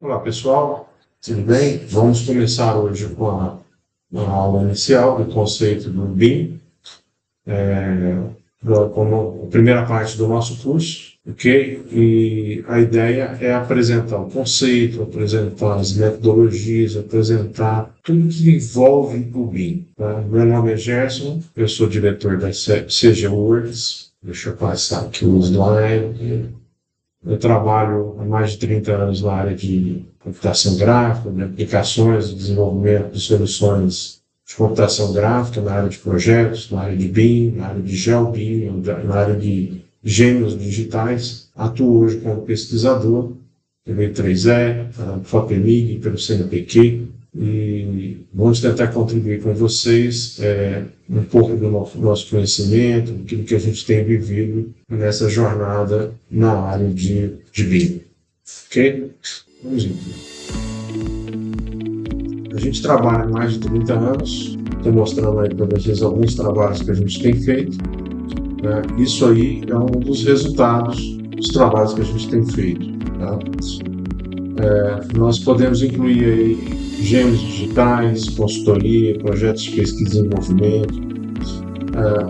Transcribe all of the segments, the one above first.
Olá, pessoal, tudo bem? Vamos começar hoje com a aula inicial do conceito do BIM, como a primeira parte do nosso curso, ok? E a ideia é apresentar o conceito, apresentar as metodologias, apresentar tudo que envolve o BIM. Tá? Meu nome é Gerson, eu sou diretor da CG Works. Deixa eu passar aqui o slide. Eu trabalho há mais de 30 anos na área de computação gráfica, de aplicações, de desenvolvimento de soluções de computação gráfica, na área de projetos, na área de BIM, na área de GeoBIM, na área de gêmeos digitais. Atuo hoje como pesquisador pelo E3E, pela FAPEMIG, pelo CNPq, e vamos tentar contribuir com vocês um pouco do nosso conhecimento, daquilo que a gente tem vivido nessa jornada na área de BIM. Ok? Vamos então. A gente trabalha há mais de 30 anos, estou mostrando aí para vocês alguns trabalhos que a gente tem feito. Né? Isso aí é um dos resultados dos trabalhos que a gente tem feito. Tá? Nós podemos incluir aí gêmeos digitais, consultoria, projetos de pesquisa e desenvolvimento.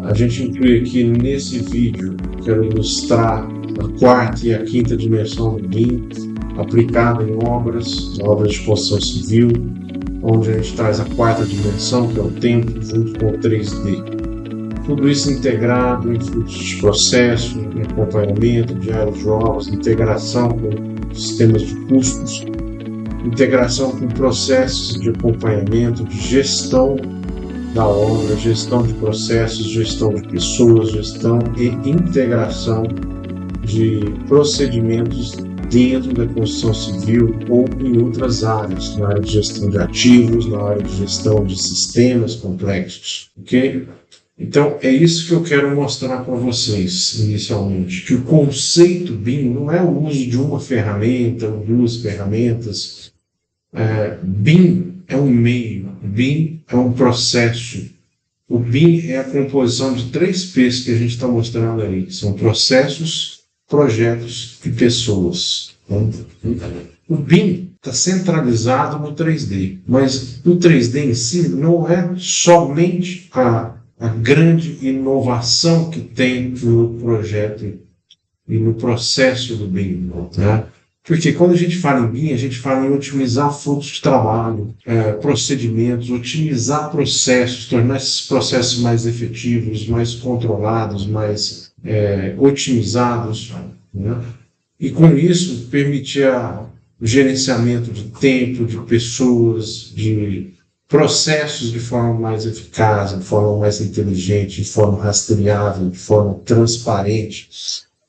A gente inclui aqui nesse vídeo, quero ilustrar a quarta e a quinta dimensão do BIM aplicada em obras de construção civil, onde a gente traz a quarta dimensão, que é o tempo, junto com o 3D. Tudo isso integrado em fluxos de processo, em acompanhamento de áreas de obras, integração com sistemas de custos, integração com processos de acompanhamento, de gestão da obra, gestão de processos, gestão de pessoas, gestão e integração de procedimentos dentro da construção civil ou em outras áreas, na área de gestão de ativos, na área de gestão de sistemas complexos, ok? Então, é isso que eu quero mostrar para vocês, inicialmente, que o conceito BIM não é o uso de uma ferramenta ou duas ferramentas. BIM é um meio, BIM é um processo. O BIM é a composição de 3 P's que a gente está mostrando aí. São processos, projetos e pessoas. O BIM está centralizado no 3D, mas o 3D em si não é somente a grande inovação que tem no projeto e no processo do BIM, né? Porque quando a gente fala em BIM, a gente fala em otimizar fluxo de trabalho, procedimentos, otimizar processos, tornar esses processos mais efetivos, mais controlados, mais otimizados, né? E com isso permitir o gerenciamento de tempo, de pessoas, de processos de forma mais eficaz, de forma mais inteligente, de forma rastreável, de forma transparente,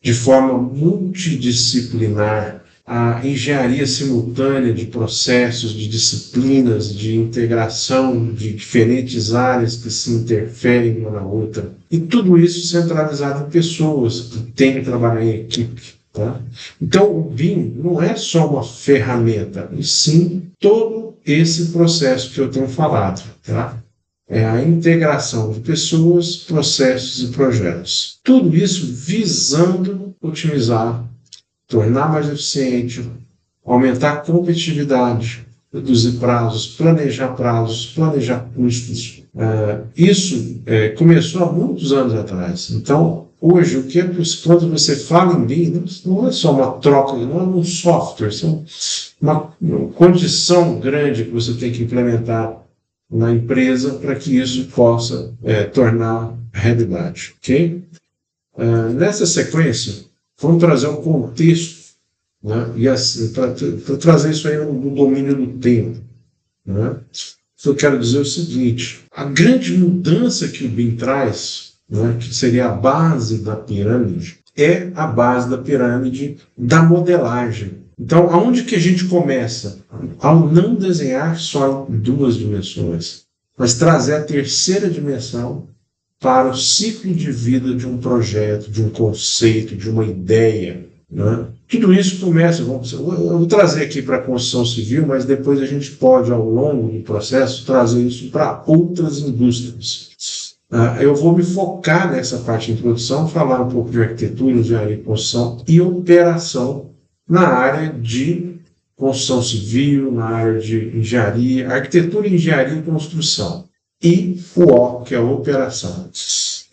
de forma multidisciplinar. A engenharia simultânea de processos, de disciplinas, de integração de diferentes áreas que se interferem uma na outra. E tudo isso centralizado em pessoas que têm que trabalhar em equipe. Tá? Então, o BIM não é só uma ferramenta, e sim todo esse processo que eu tenho falado. Tá? É a integração de pessoas, processos e projetos. Tudo isso visando otimizar, tornar mais eficiente, aumentar a competitividade, reduzir prazos, planejar custos. Isso começou há muitos anos atrás. Então, hoje, quando você fala em BIM, não é só uma troca, não é um software, é uma condição grande que você tem que implementar na empresa para que isso possa tornar realidade. Okay? Nessa sequência, vamos trazer um contexto, né? E assim, para trazer isso aí no domínio do tempo. Né? Eu quero dizer o seguinte: a grande mudança que o BIM traz, né, que seria a base da pirâmide, é a base da pirâmide da modelagem. Então, aonde que a gente começa? Ao não desenhar só em 2 dimensões, mas trazer a terceira dimensão para o ciclo de vida de um projeto, de um conceito, de uma ideia. Né? Tudo isso começa, eu vou trazer aqui para a construção civil, mas depois a gente pode, ao longo do processo, trazer isso para outras indústrias. Eu vou me focar nessa parte de introdução, falar um pouco de arquitetura, engenharia e construção e operação na área de construção civil, na área de engenharia, arquitetura, engenharia e construção. E o O, que é a operação.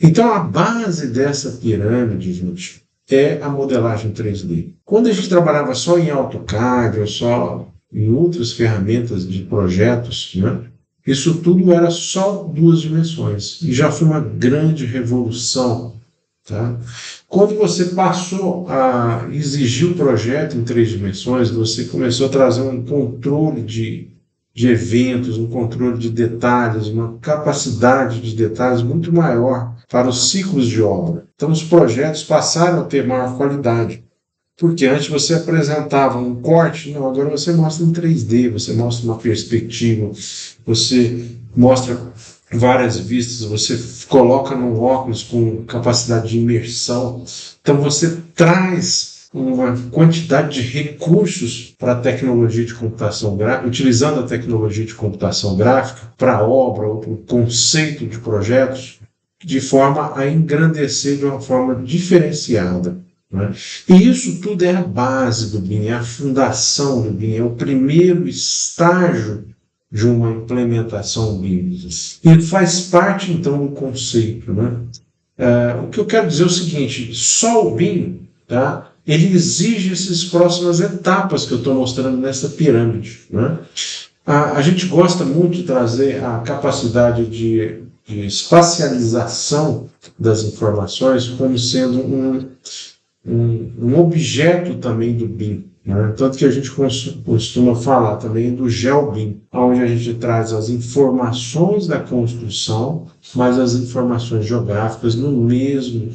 Então, a base dessa pirâmide, gente, é a modelagem 3D. Quando a gente trabalhava só em AutoCAD ou só em outras ferramentas de projetos, né, isso tudo era só 2 dimensões. E já foi uma grande revolução. Tá? Quando você passou a exigir o projeto em 3 dimensões, você começou a trazer um controle de eventos, um controle de detalhes, uma capacidade de detalhes muito maior para os ciclos de obra. Então, os projetos passaram a ter maior qualidade. Porque antes você apresentava um corte, não, agora você mostra em 3D, você mostra uma perspectiva, você mostra várias vistas, você coloca num óculos com capacidade de imersão. Então você traz uma quantidade de recursos para a tecnologia de computação gráfica, utilizando a tecnologia de computação gráfica para a obra ou para o conceito de projetos, de forma a engrandecer de uma forma diferenciada. Né? E isso tudo é a base do BIM, é a fundação do BIM, é o primeiro estágio de uma implementação BIM. E faz parte, então, do conceito. Né? O que eu quero dizer é o seguinte, só o BIM, tá? Ele exige essas próximas etapas que eu estou mostrando nessa pirâmide. Né? A gente gosta muito de trazer a capacidade de espacialização das informações como sendo um objeto também do BIM. Né? Tanto que a gente costuma falar também do GeoBIM, onde a gente traz as informações da construção, mas as informações geográficas no mesmo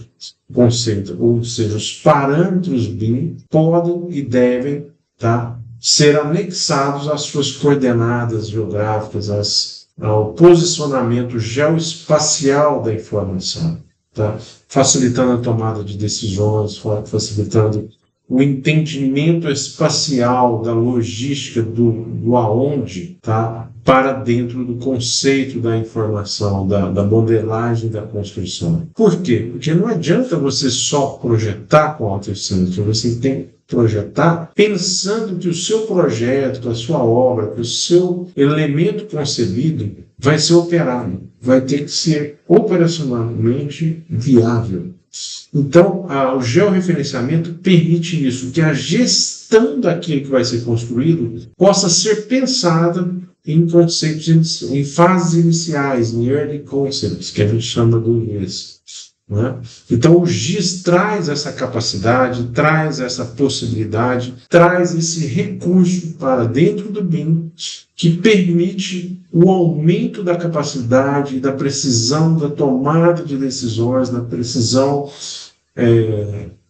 conceito, ou seja, os parâmetros BIM podem e devem, tá, ser anexados às suas coordenadas geográficas, ao posicionamento geoespacial da informação, tá? Facilitando a tomada de decisões, facilitando o entendimento espacial da logística do aonde, tá? Para dentro do conceito da informação, da modelagem da construção. Por quê? Porque não adianta você só projetar com AutoCAD, você tem que projetar pensando que o seu projeto, que a sua obra, que o seu elemento concebido vai ser operado, vai ter que ser operacionalmente viável. Então, o georreferenciamento permite isso, que a gestão daquilo que vai ser construído possa ser pensada em conceitos, em fases iniciais, em early concepts, que a gente chama do inglês. Né? Então, o GIS traz essa capacidade, traz essa possibilidade, traz esse recurso para dentro do BIM que permite o aumento da capacidade, da precisão, da tomada de decisões, da precisão,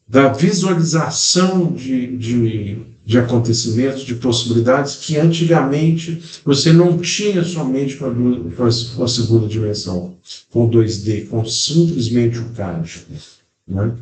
da visualização de acontecimentos, de possibilidades que antigamente você não tinha somente com a segunda dimensão, com 2D, com simplesmente o CAD. Né?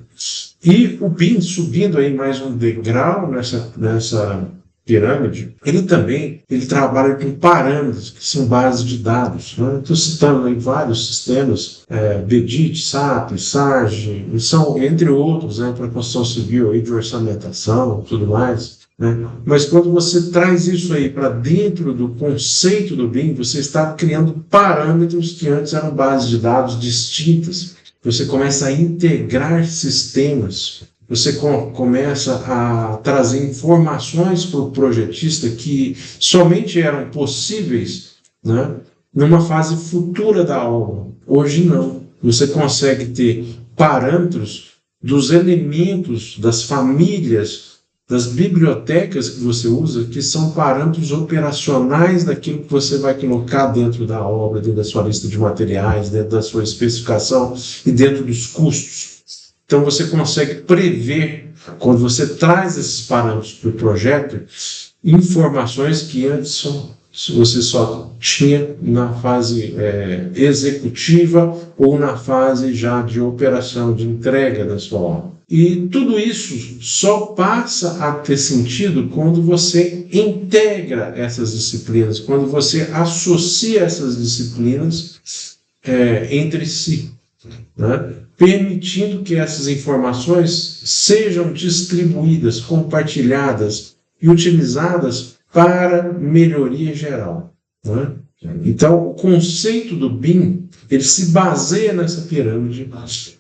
E o BIM, subindo aí mais um degrau nessa pirâmide, ele trabalha com parâmetros que são bases de dados. Né? Estou citando aí vários sistemas, BEDIT, SAP, SAGE, e são, entre outros, né, para construção civil, aí, de orçamentação e tudo mais. Né? Mas quando você traz isso aí para dentro do conceito do BIM, você está criando parâmetros que antes eram bases de dados distintas. Você começa a integrar sistemas, você começa a trazer informações para o projetista que somente eram possíveis, né, numa fase futura da obra. Hoje não. Você consegue ter parâmetros dos elementos, das famílias, das bibliotecas que você usa, que são parâmetros operacionais daquilo que você vai colocar dentro da obra, dentro da sua lista de materiais, dentro da sua especificação e dentro dos custos. Então você consegue prever, quando você traz esses parâmetros para o projeto, informações que antes você só tinha na fase executiva ou na fase já de operação, de entrega da sua obra. E tudo isso só passa a ter sentido quando você integra essas disciplinas, quando você associa essas disciplinas entre si, né? Permitindo que essas informações sejam distribuídas, compartilhadas e utilizadas para melhoria geral, né? Então, o conceito do BIM, ele se baseia nessa pirâmide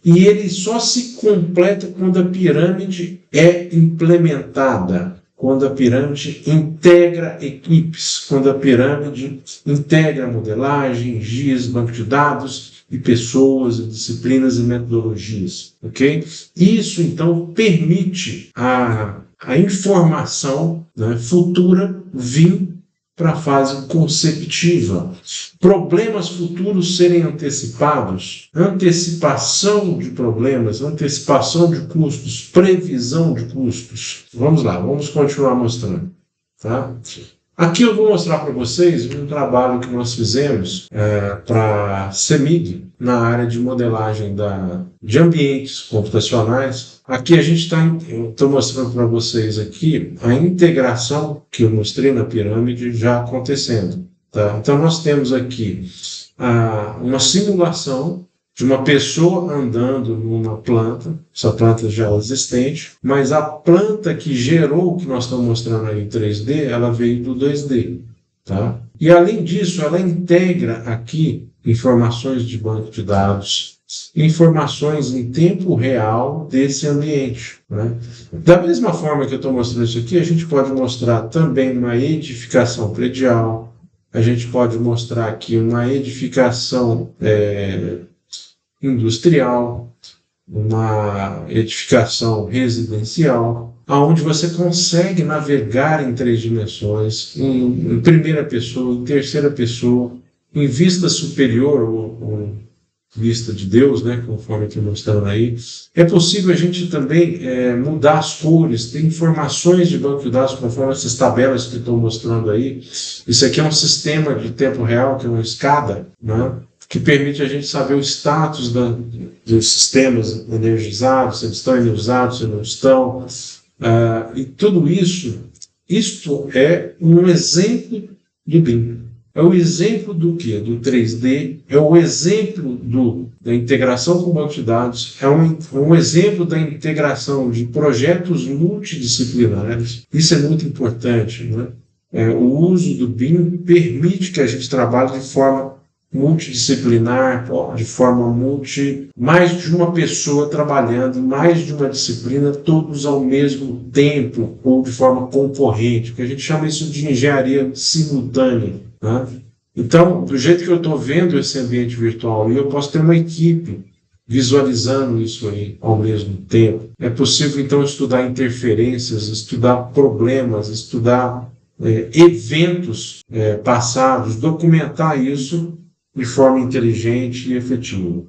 e ele só se completa quando a pirâmide é implementada, quando a pirâmide integra equipes, quando a pirâmide integra modelagem, GIS, banco de dados e pessoas, disciplinas e metodologias, ok? Isso, então, permite a informação, né, futura vir para a fase conceptiva. Problemas futuros serem antecipados, antecipação de problemas, antecipação de custos, previsão de custos. Vamos lá, vamos continuar mostrando. Tá? Aqui eu vou mostrar para vocês um trabalho que nós fizemos para a CEMIG, na área de modelagem de ambientes computacionais. Aqui a gente estou mostrando para vocês aqui a integração que eu mostrei na pirâmide já acontecendo. Tá? Então nós temos aqui uma simulação de uma pessoa andando numa planta, essa planta já é existente, mas a planta que gerou o que nós estamos mostrando aí em 3D, ela veio do 2D. Tá? E além disso, ela integra aqui informações de banco de dados, informações em tempo real desse ambiente. Né? Da mesma forma que eu estou mostrando isso aqui, a gente pode mostrar também uma edificação predial, a gente pode mostrar aqui uma edificação industrial, uma edificação residencial, onde você consegue navegar em 3 dimensões, em primeira pessoa, em terceira pessoa, em vista superior, ou vista de Deus, né, conforme que mostrando aí. É possível a gente também mudar as cores, ter informações de banco de dados conforme essas tabelas que estou mostrando aí. Isso aqui é um sistema de tempo real, que é uma SCADA, né, que permite a gente saber o status dos sistemas energizados, se eles estão energizados, se não estão. E tudo isso, isto é um exemplo do BIM. É o exemplo do quê? Do 3D, é o exemplo da integração com o banco de dados, é um exemplo da integração de projetos multidisciplinares. Isso é muito importante, né? O uso do BIM permite que a gente trabalhe de forma multidisciplinar, de forma mais de uma pessoa trabalhando, mais de uma disciplina, todos ao mesmo tempo, ou de forma concorrente, que a gente chama isso de engenharia simultânea. Né? Então, do jeito que eu estou vendo esse ambiente virtual, eu posso ter uma equipe visualizando isso aí ao mesmo tempo. É possível, então, estudar interferências, estudar problemas, estudar eventos passados, documentar isso de forma inteligente e efetiva.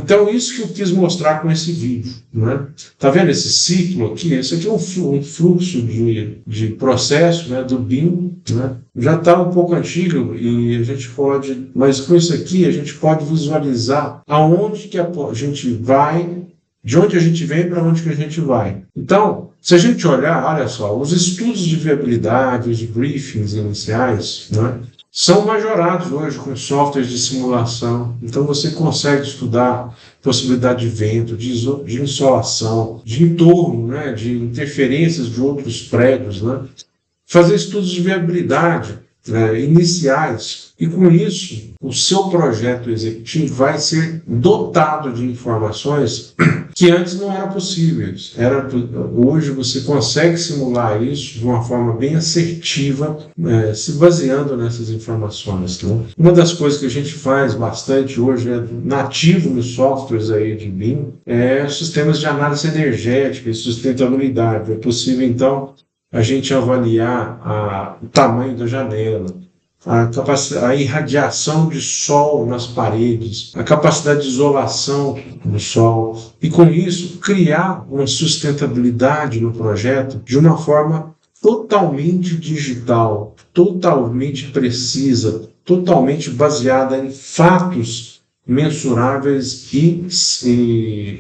Então, isso que eu quis mostrar com esse vídeo. Né? Tá vendo esse ciclo aqui? Esse aqui é um fluxo de processo, né, do BIM. Né? Já está um pouco antigo e a gente pode, mas com isso aqui a gente pode visualizar aonde que a gente vai, de onde a gente vem para onde que a gente vai. Então, se a gente olhar, olha só, os estudos de viabilidade, os briefings iniciais, né, são majorados hoje com softwares de simulação. Então você consegue estudar possibilidade de vento, de insolação, de entorno, né, de interferências de outros prédios, né, fazer estudos de viabilidade iniciais. E com isso, o seu projeto executivo vai ser dotado de informações que antes não eram possíveis. Hoje você consegue simular isso de uma forma bem assertiva, se baseando nessas informações. Né? Uma das coisas que a gente faz bastante hoje, nativo nos softwares aí de BIM, é sistemas de análise energética e sustentabilidade. É possível, então, a gente avaliar o tamanho da janela, a irradiação de sol nas paredes, a capacidade de isolação do sol, e com isso criar uma sustentabilidade no projeto de uma forma totalmente digital, totalmente precisa, totalmente baseada em fatos mensuráveis e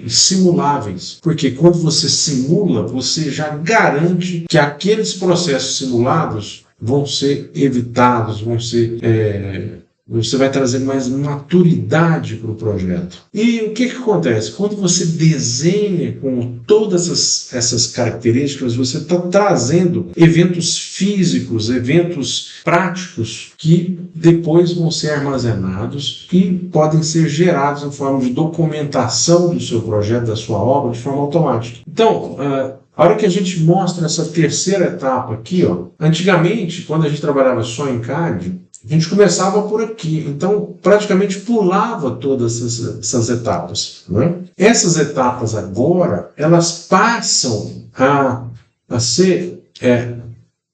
simuláveis. Porque quando você simula, você já garante que aqueles processos simulados vão ser evitados, vão ser você vai trazer mais maturidade para o projeto. E o que acontece? Quando você desenha com todas essas características, você está trazendo eventos físicos, eventos práticos que depois vão ser armazenados e podem ser gerados em forma de documentação do seu projeto, da sua obra, de forma automática. Então, a hora que a gente mostra essa terceira etapa aqui, antigamente, quando a gente trabalhava só em CAD, a gente começava por aqui, então praticamente pulava todas essas etapas, né? Essas etapas agora, elas passam a ser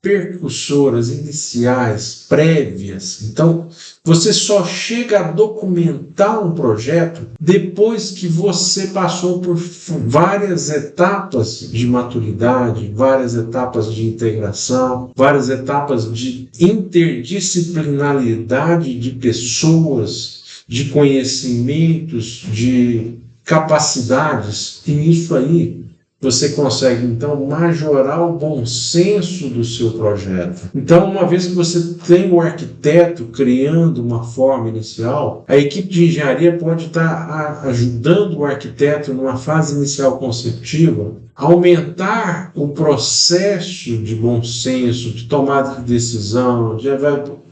percursoras iniciais, prévias. Então, você só chega a documentar um projeto depois que você passou por várias etapas de maturidade, várias etapas de integração, várias etapas de interdisciplinaridade de pessoas, de conhecimentos, de capacidades, e isso aí você consegue, então, majorar o bom senso do seu projeto. Então, uma vez que você tem o arquiteto criando uma forma inicial, a equipe de engenharia pode estar ajudando o arquiteto numa fase inicial conceptiva, aumentar o processo de bom senso, de tomada de decisão,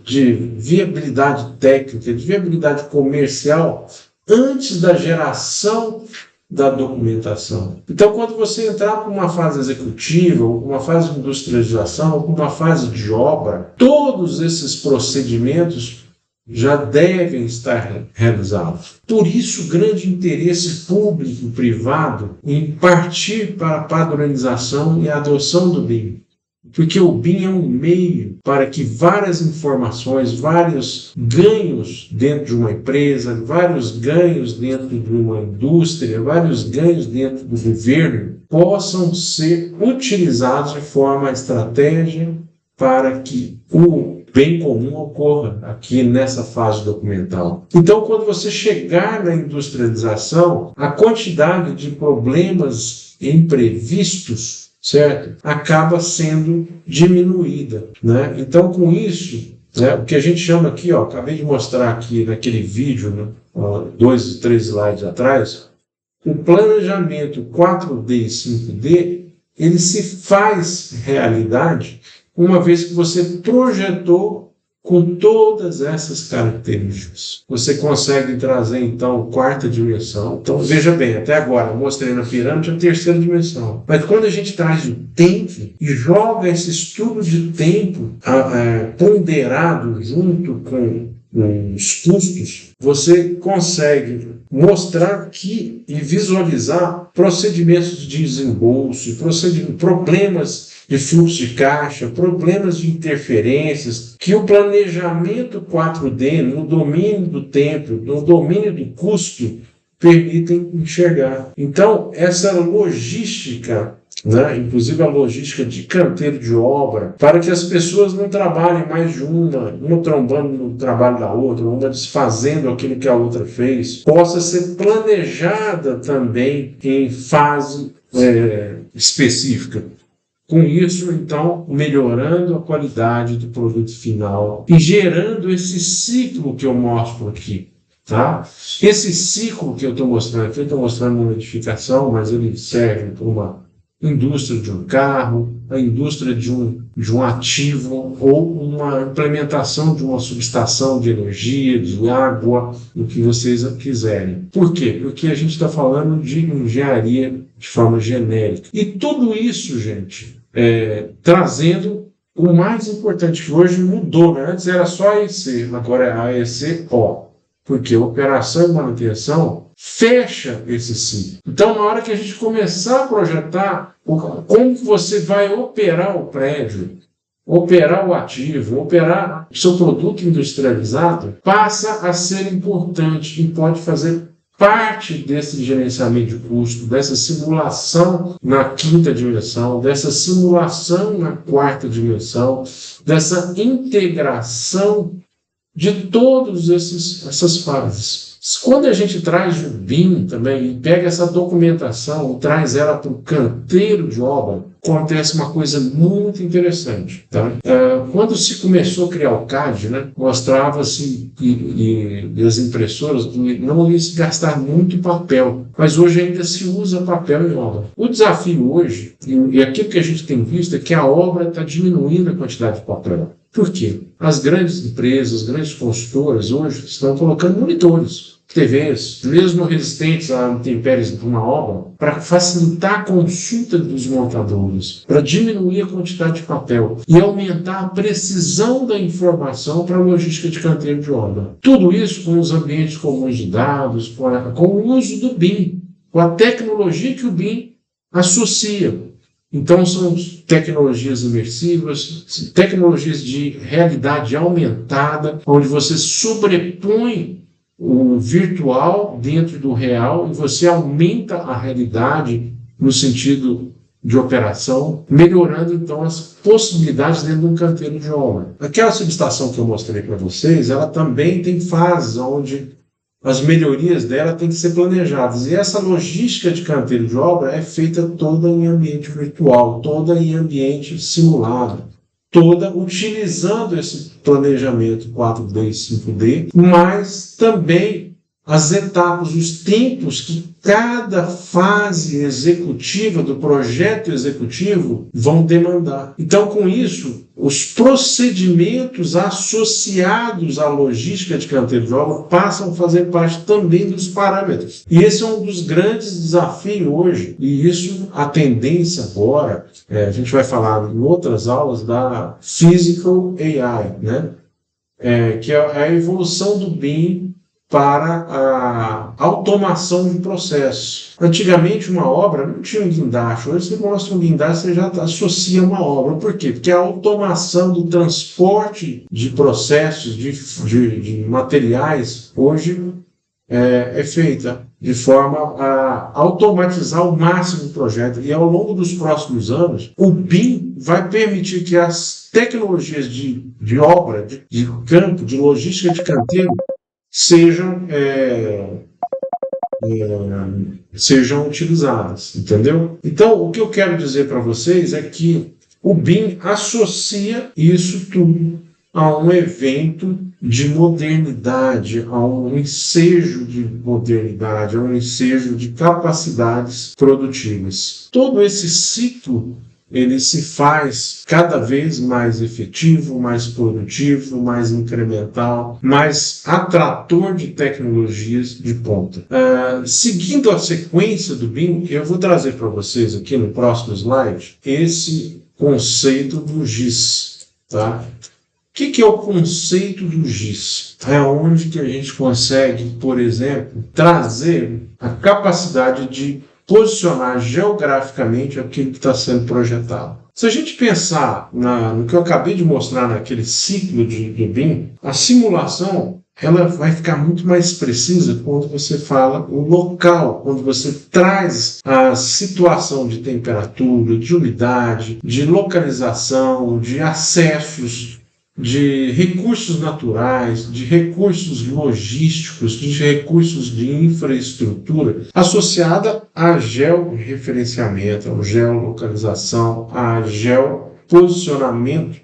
de viabilidade técnica, de viabilidade comercial, antes da geração da documentação. Então, quando você entrar para uma fase executiva, ou uma fase de industrialização, ou uma fase de obra, todos esses procedimentos já devem estar realizados. Por isso, grande interesse público e privado em partir para a padronização e a adoção do BIM. Porque o BIM é um meio para que várias informações, vários ganhos dentro de uma empresa, vários ganhos dentro de uma indústria, vários ganhos dentro do governo possam ser utilizados de forma estratégica para que o bem comum ocorra aqui nessa fase documental. Então, quando você chegar na industrialização, a quantidade de problemas imprevistos, certo? Acaba sendo diminuída, né? Então, com isso, né, o que a gente chama aqui, acabei de mostrar aqui naquele vídeo, né, 2, 3 slides atrás, o planejamento 4D e 5D, ele se faz realidade uma vez que você projetou com todas essas características. Você consegue trazer, então, quarta dimensão. Então, veja bem, até agora eu mostrei na pirâmide a terceira dimensão. Mas quando a gente traz o tempo e joga esse estudo de tempo ponderado junto com os custos, você consegue mostrar que e visualizar procedimentos de desembolso, problemas de fluxo de caixa, problemas de interferências, que o planejamento 4D, no domínio do tempo, no domínio do custo, permitem enxergar. Então, essa logística, né, inclusive a logística de canteiro de obra, para que as pessoas não trabalhem mais de uma trombando no trabalho da outra, uma desfazendo aquilo que a outra fez, possa ser planejada também em fase específica. Com isso, então, melhorando a qualidade do produto final e gerando esse ciclo que eu mostro aqui. Tá? Esse ciclo que eu estou mostrando aqui, eu estou mostrando uma edificação, mas ele serve para uma indústria de um carro, a indústria de um ativo ou uma implementação de uma subestação de energia, de água, o que vocês quiserem. Por quê? Porque a gente está falando de engenharia de forma genérica. E tudo isso, gente, trazendo o mais importante, que hoje mudou, né? Antes era só AEC, agora é AEC-O, porque operação e manutenção fecha esse ciclo. Então, na hora que a gente começar a projetar como você vai operar o prédio, operar o ativo, operar o seu produto industrializado, passa a ser importante e pode fazer parte desse gerenciamento de custo, dessa simulação na quinta dimensão, dessa simulação na quarta dimensão, dessa integração de todas essas fases. Quando a gente traz o BIM também e pega essa documentação e traz ela para o canteiro de obra, acontece uma coisa muito interessante. Tá? Quando se começou a criar o CAD, né, mostrava-se e as impressoras que não ia se gastar muito papel, mas hoje ainda se usa papel em obra. O desafio hoje, e aquilo que a gente tem visto, é que a obra está diminuindo a quantidade de papel. Por quê? As grandes empresas, as grandes consultoras hoje estão colocando monitores, TVs, mesmo resistentes a intempéries de uma obra, para facilitar a consulta dos montadores, para diminuir a quantidade de papel e aumentar a precisão da informação para a logística de canteiro de obra. Tudo isso com os ambientes comuns de dados, com o uso do BIM, com a tecnologia que o BIM associa. Então, são tecnologias imersivas, tecnologias de realidade aumentada, onde você sobrepõe o virtual dentro do real e você aumenta a realidade no sentido de operação, melhorando, então, as possibilidades dentro de um canteiro de obra. Aquela subestação que eu mostrei para vocês, ela também tem fases onde as melhorias dela têm que ser planejadas. E essa logística de canteiro de obra é feita toda em ambiente virtual, toda em ambiente simulado, toda utilizando esse planejamento 4D e 5D, mas também as etapas, os tempos que cada fase executiva do projeto executivo vão demandar. Então, com isso, os procedimentos associados à logística de canteiro de obra passam a fazer parte também dos parâmetros. E esse é um dos grandes desafios hoje, e isso, a tendência agora, a gente vai falar em outras aulas da Physical AI, né? Que é a evolução do BIM para a automação de processos. Antigamente, uma obra não tinha um guindaste. Hoje você mostra um guindaste, você já associa uma obra. Por quê? Porque a automação do transporte de processos, de materiais, hoje é feita de forma a automatizar o máximo do projeto. E ao longo dos próximos anos, o BIM vai permitir que as tecnologias de obra, de campo, de logística de canteiro, sejam utilizadas, entendeu? Então, o que eu quero dizer para vocês é que o BIM associa isso tudo a um evento de modernidade, a um ensejo de modernidade, a um ensejo de capacidades produtivas. Todo esse ciclo ele se faz cada vez mais efetivo, mais produtivo, mais incremental, mais atrator de tecnologias de ponta. Seguindo a sequência do BIM, eu vou trazer para vocês aqui no próximo slide esse conceito do GIS. Tá? O que é o conceito do GIS? É onde que a gente consegue, por exemplo, trazer a capacidade de posicionar geograficamente aquilo que está sendo projetado. Se a gente pensar no que eu acabei de mostrar naquele ciclo de BIM, a simulação ela vai ficar muito mais precisa quando você fala o local, quando você traz a situação de temperatura, de umidade, de localização, de acessos, de recursos naturais, de recursos logísticos, de recursos de infraestrutura, associada a georreferenciamento, a geolocalização, a geoposicionamento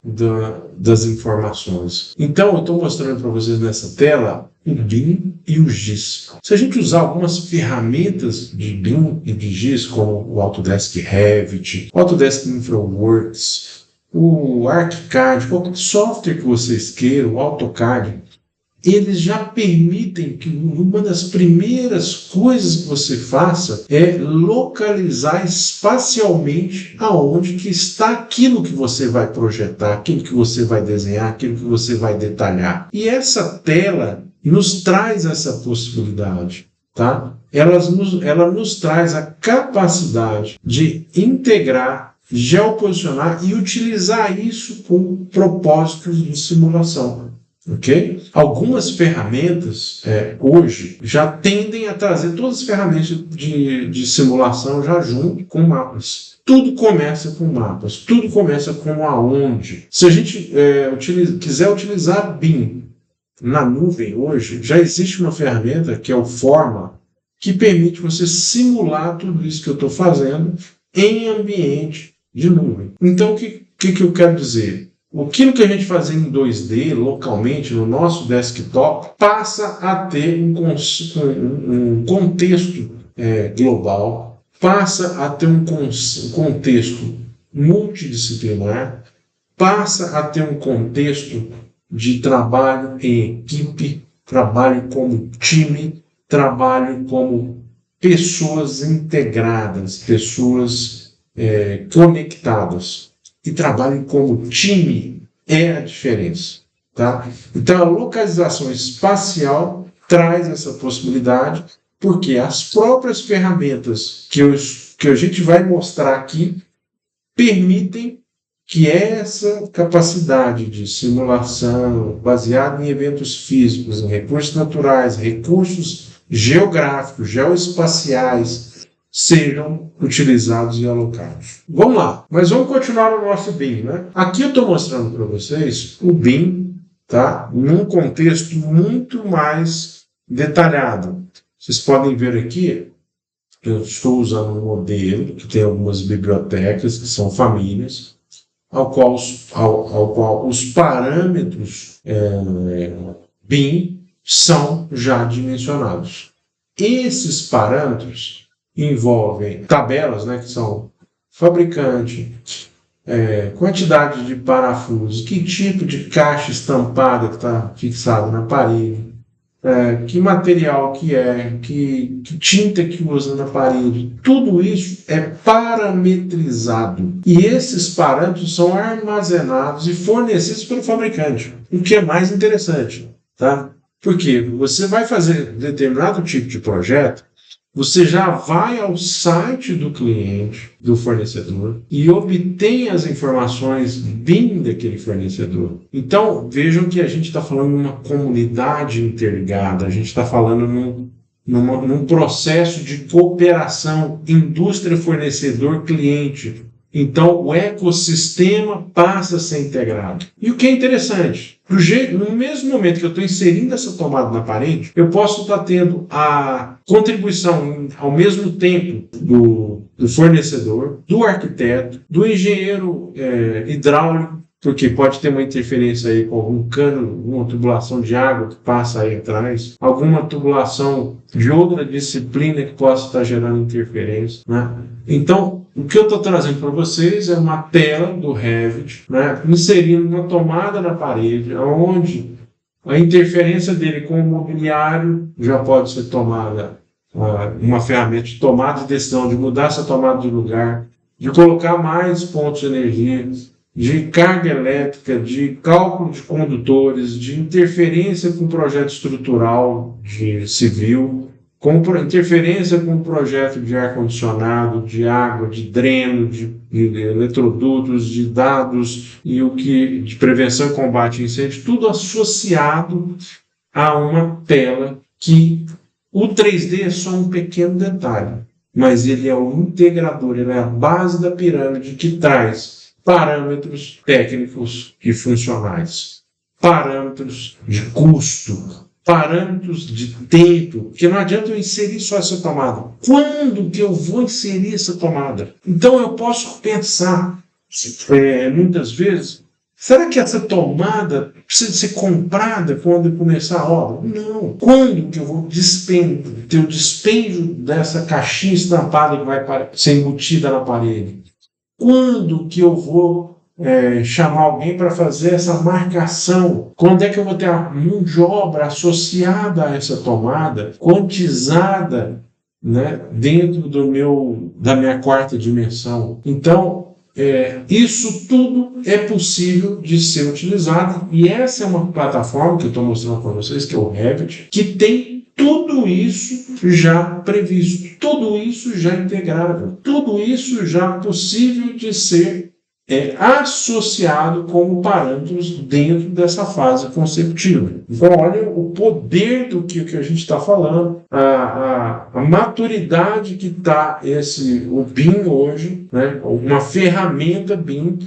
das informações. Então, eu estou mostrando para vocês nessa tela o BIM e o GIS. Se a gente usar algumas ferramentas de BIM e de GIS, como o Autodesk Revit, o Autodesk InfraWorks, o ArchiCAD, qualquer software que vocês queiram, o AutoCAD, eles já permitem que uma das primeiras coisas que você faça é localizar espacialmente aonde que está aquilo que você vai projetar, aquilo que você vai desenhar, aquilo que você vai detalhar. E essa tela nos traz essa possibilidade, tá? Ela nos traz a capacidade de integrar, geoposicionar e utilizar isso com propósitos de simulação. Okay? Algumas ferramentas hoje já tendem a trazer todas as ferramentas de simulação já junto com mapas. Tudo começa com mapas, tudo começa com aonde. Se a gente quiser utilizar BIM na nuvem hoje, já existe uma ferramenta que é o Forma, que permite você simular tudo isso que eu estou fazendo em ambiente de nuvem. Então, o que eu quero dizer? Aquilo que a gente fazia em 2D, localmente, no nosso desktop, passa a ter um contexto global, passa a ter um contexto multidisciplinar, passa a ter um contexto de trabalho em equipe, trabalho como time, trabalho como pessoas integradas, pessoas conectadas. E trabalho como time é a diferença. Tá? Então, a localização espacial traz essa possibilidade, porque as próprias ferramentas que a gente vai mostrar aqui permitem que essa capacidade de simulação baseada em eventos físicos, em recursos naturais, recursos geográficos, geoespaciais, sejam utilizados e alocados. Vamos lá, mas vamos continuar no nosso BIM, né? Aqui eu estou mostrando para vocês o BIM, tá? Num contexto muito mais detalhado. Vocês podem ver aqui, eu estou usando um modelo que tem algumas bibliotecas, que são famílias, ao qual os parâmetros BIM são já dimensionados. Esses parâmetros envolvem tabelas, né, que são fabricante, quantidade de parafusos, que tipo de caixa estampada que está fixado na parede, que material que que tinta que usa na parede, tudo isso é parametrizado. E esses parâmetros são armazenados e fornecidos pelo fabricante, o que é mais interessante, tá? Porque você vai fazer determinado tipo de projeto, você já vai ao site do cliente, do fornecedor, e obtém as informações BIM daquele fornecedor. Então, vejam que a gente está falando de uma comunidade interligada, a gente está falando num processo de cooperação indústria-fornecedor-cliente. Então, o ecossistema passa a ser integrado. E o que é interessante, no mesmo momento que eu estou inserindo essa tomada na parede, eu posso estar tendo a contribuição ao mesmo tempo do fornecedor, do arquiteto, do engenheiro hidráulico, porque pode ter uma interferência aí com algum cano, uma tubulação de água que passa aí atrás, alguma tubulação de outra disciplina que possa estar gerando interferência, né? Então, o que eu estou trazendo para vocês é uma tela do Revit, né, inserindo uma tomada na parede, onde a interferência dele com o mobiliário já pode ser tomada, uma ferramenta de tomada de decisão, de mudar essa tomada de lugar, de colocar mais pontos de energia, de carga elétrica, de cálculo de condutores, de interferência com o projeto estrutural de civil, com interferência com o projeto de ar-condicionado, de água, de dreno, de eletrodutos, de dados e de prevenção e combate a incêndio, tudo associado a uma tela que o 3D é só um pequeno detalhe, mas ele é o integrador, ele é a base da pirâmide que traz parâmetros técnicos e funcionais, parâmetros de custo, parâmetros de tempo, porque não adianta eu inserir só essa tomada. Quando que eu vou inserir essa tomada? Então eu posso pensar, muitas vezes, será que essa tomada precisa ser comprada quando começar a obra? Não. Quando que eu vou ter o dispêndio dessa caixinha estampada que vai ser embutida na parede? Quando que eu vou chamar alguém para fazer essa marcação? Quando é que eu vou ter a mão de obra associada a essa tomada, quantizada, né, dentro da minha quarta dimensão? Então, isso tudo é possível de ser utilizado, e essa é uma plataforma que eu estou mostrando para vocês, que é o Revit, que tem tudo isso já previsto, tudo isso já integrável, tudo isso já possível de ser associado como parâmetros dentro dessa fase conceptiva. Então, olha o poder do que a gente está falando, a maturidade que está o BIM hoje, né? Uma ferramenta BIM,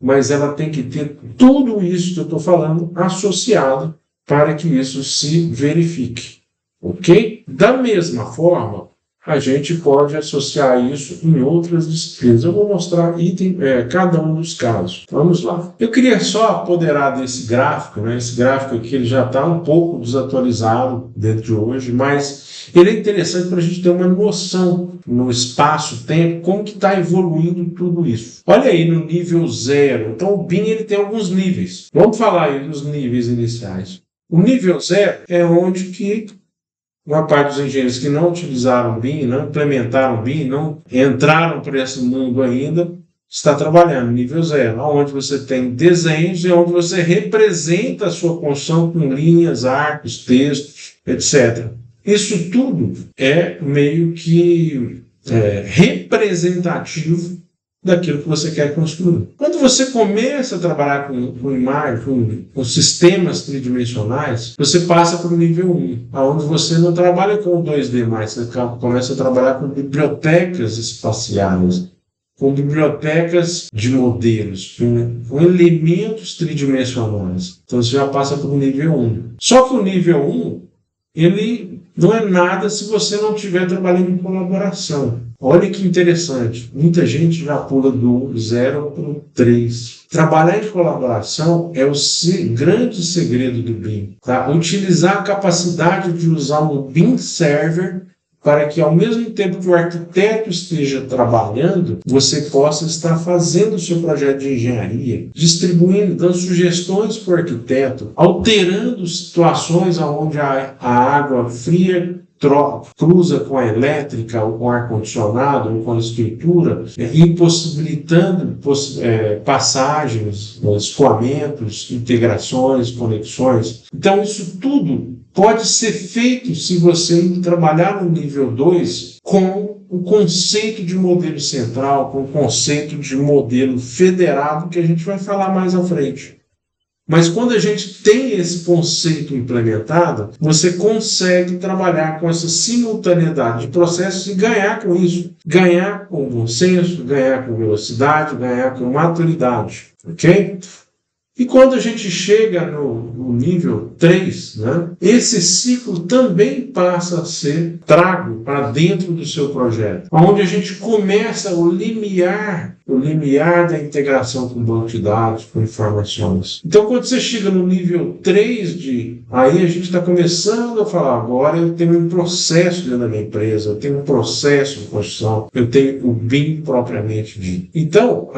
mas ela tem que ter tudo isso que eu estou falando associado para que isso se verifique, ok? Da mesma forma, a gente pode associar isso em outras disciplinas. Eu vou mostrar cada um dos casos. Vamos lá. Eu queria só apoderar desse gráfico, né? Esse gráfico aqui ele já está um pouco desatualizado dentro de hoje, mas ele é interessante para a gente ter uma noção no espaço-tempo, como que está evoluindo tudo isso. Olha aí no nível 0. Então o BIM ele tem alguns níveis. Vamos falar aí dos níveis iniciais. O nível 0 é onde que uma parte dos engenheiros que não utilizaram BIM, não implementaram BIM, não entraram para esse mundo ainda, está trabalhando nível 0, onde você tem desenhos e onde você representa a sua construção com linhas, arcos, textos, etc. Isso tudo é meio que representativo daquilo que você quer construir. Quando você começa a trabalhar com imagem, com sistemas tridimensionais, você passa para o nível 1, onde você não trabalha com 2D mais, você começa a trabalhar com bibliotecas espaciais, com bibliotecas de modelos, com elementos tridimensionais. Então você já passa para o nível 1. Só que o nível 1, ele não é nada se você não estiver trabalhando em colaboração. Olha que interessante, muita gente já pula do 0 para o 3. Trabalhar em colaboração é o grande segredo do BIM. Tá? Utilizar a capacidade de usar um BIM server para que, ao mesmo tempo que o arquiteto esteja trabalhando, você possa estar fazendo o seu projeto de engenharia, distribuindo, dando sugestões para o arquiteto, alterando situações onde a água fria cruza com a elétrica, ou com o ar-condicionado, ou com a estrutura, impossibilitando passagens, escoamentos, integrações, conexões. Então, isso tudo pode ser feito se você trabalhar no nível 2 com o conceito de modelo central, com o conceito de modelo federado, que a gente vai falar mais à frente. Mas quando a gente tem esse conceito implementado, você consegue trabalhar com essa simultaneidade de processos e ganhar com isso. Ganhar com bom senso, ganhar com velocidade, ganhar com maturidade. Ok? E quando a gente chega no nível 3, né, esse ciclo também passa a ser trago para dentro do seu projeto, onde a gente começa o limiar da integração com o banco de dados, com informações. Então, quando você chega no nível 3, aí a gente está começando a falar, agora eu tenho um processo dentro da minha empresa, eu tenho um processo de construção, eu tenho o BIM propriamente dito. Então,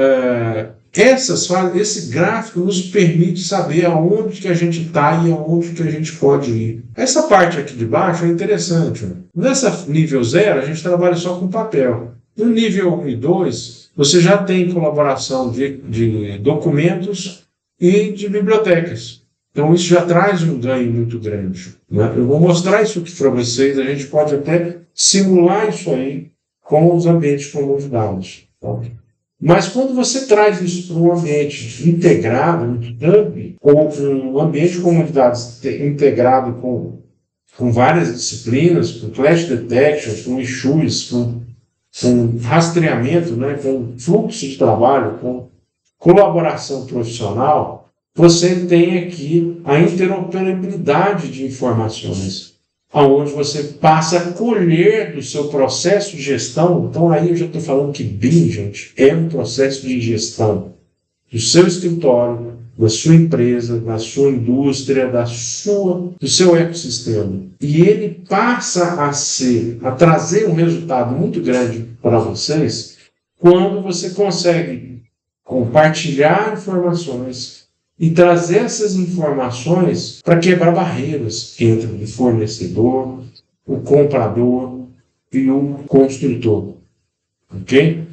esse gráfico nos permite saber aonde que a gente está e aonde que a gente pode ir. Essa parte aqui de baixo é interessante. Nessa nível 0, a gente trabalha só com papel. No nível 1 e 2, você já tem colaboração de documentos e de bibliotecas. Então, isso já traz um ganho muito grande. Né? Eu vou mostrar isso aqui para vocês. A gente pode até simular isso aí com os ambientes comunidades. Tá? Mas quando você traz isso para um ambiente integrado, um hub, ou um ambiente de comunidades integrado com várias disciplinas, com clash detection, com issues, com rastreamento, né, com fluxo de trabalho, com colaboração profissional, você tem aqui a interoperabilidade de informações, onde você passa a colher do seu processo de gestão. Então aí eu já estou falando que BIM, gente, é um processo de gestão do seu escritório, da sua empresa, da sua indústria, do seu ecossistema. E ele passa a trazer um resultado muito grande para vocês quando você consegue compartilhar informações e trazer essas informações para quebrar barreiras entre o fornecedor, o comprador e o construtor. Ok?